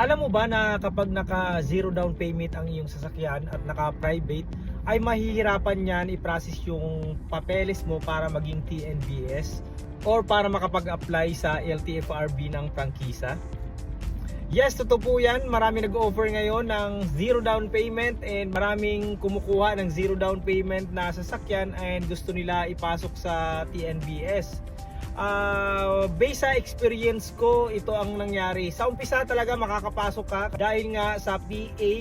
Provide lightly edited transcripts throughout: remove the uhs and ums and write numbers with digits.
Alam mo ba na kapag naka zero down payment ang iyong sasakyan at naka private, ay mahihirapan yan i-process yung papeles mo para maging TNBS or para makapag-apply sa LTFRB ng prangkisa? Yes, totoo po yan. Marami nag-offer ngayon ng zero down payment and maraming kumukuha ng zero down payment na sasakyan and gusto nila ipasok sa TNBS. Based sa experience ko, ito ang nangyari. Sa umpisa talaga makakapasok ka dahil nga sa PA,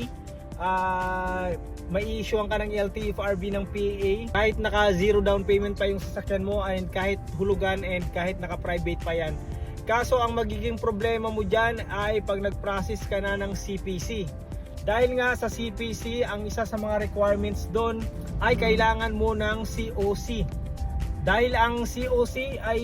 mai-issuean ka ng LTFRB ng PA kahit naka zero down payment pa yung sasakyan mo and kahit hulugan and kahit naka private pa yan. Kaso ang magiging problema mo dyan ay pag nag-process ka na ng CPC. Dahil nga sa CPC, ang isa sa mga requirements doon ay kailangan mo ng COC. Dahil ang COC ay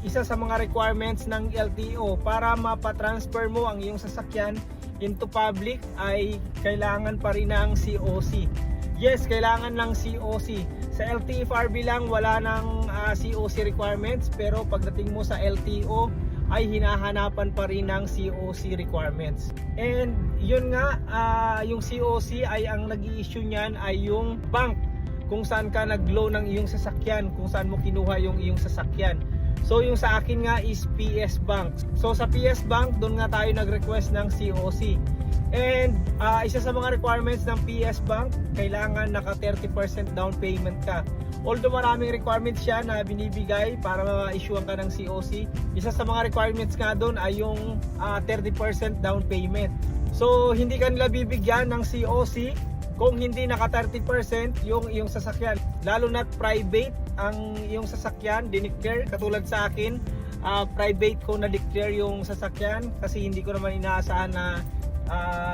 isa sa mga requirements ng LTO para mapatransfer mo ang iyong sasakyan into public ay kailangan pa rin ng COC. Yes, kailangan ng COC. Sa LTFRB lang wala ng COC requirements, pero pagdating mo sa LTO ay hinahanapan pa rin ng COC requirements. And yun nga, yung COC ay ang nag-i-issue niyan ay yung bank kung saan ka nag-loan ng iyong sasakyan, kung saan mo kinuha yung iyong sasakyan. So yung sa akin nga is PS Bank. So sa PS Bank, doon nga tayo nag-request ng COC. And isa sa mga requirements ng PS Bank, kailangan naka 30% down payment ka. Although maraming requirements siya na binibigay para ma-issuean ka ng COC, isa sa mga requirements nga doon ay yung 30% down payment. So hindi ka nila bibigyan ng COC kung hindi naka 30% yung iyong sasakyan. Lalo na't private ang iyong sasakyan, dineclare. Katulad sa akin, private ko na-declare yung sasakyan kasi hindi ko naman inaasahan na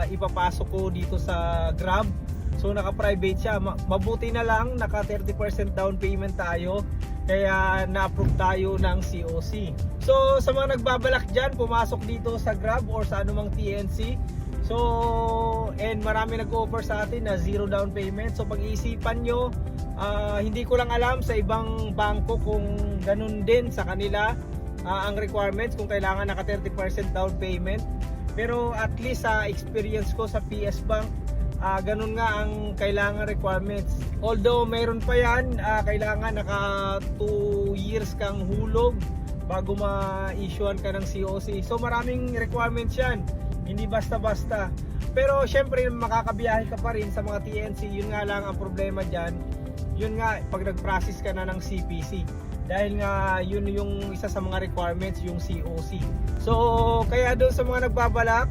ipapasok ko dito sa Grab. So naka-private siya. Mabuti na lang naka 30% down payment tayo, kaya na-approve tayo ng COC. So sa mga nagbabalak dyan, pumasok dito sa Grab or sa anumang TNC, and marami nag-offer sa atin na zero down payment. So pag-iisipan nyo, hindi ko lang alam sa ibang bangko kung ganun din sa kanila ang requirements, kung kailangan naka 30% down payment. Pero at least sa experience ko sa PS Bank, ganun nga ang kailangan requirements. Although mayroon pa yan, kailangan naka 2 years kang hulog bago ma-issuean ka ng COC. So maraming requirements yan, hindi basta-basta. Pero syempre makakabiyahe ka pa rin sa mga TNC. Yun nga lang ang problema dyan, yun nga pag nag-process ka na ng CPC, dahil nga yun yung isa sa mga requirements, yung COC. So kaya doon sa mga nagbabalak,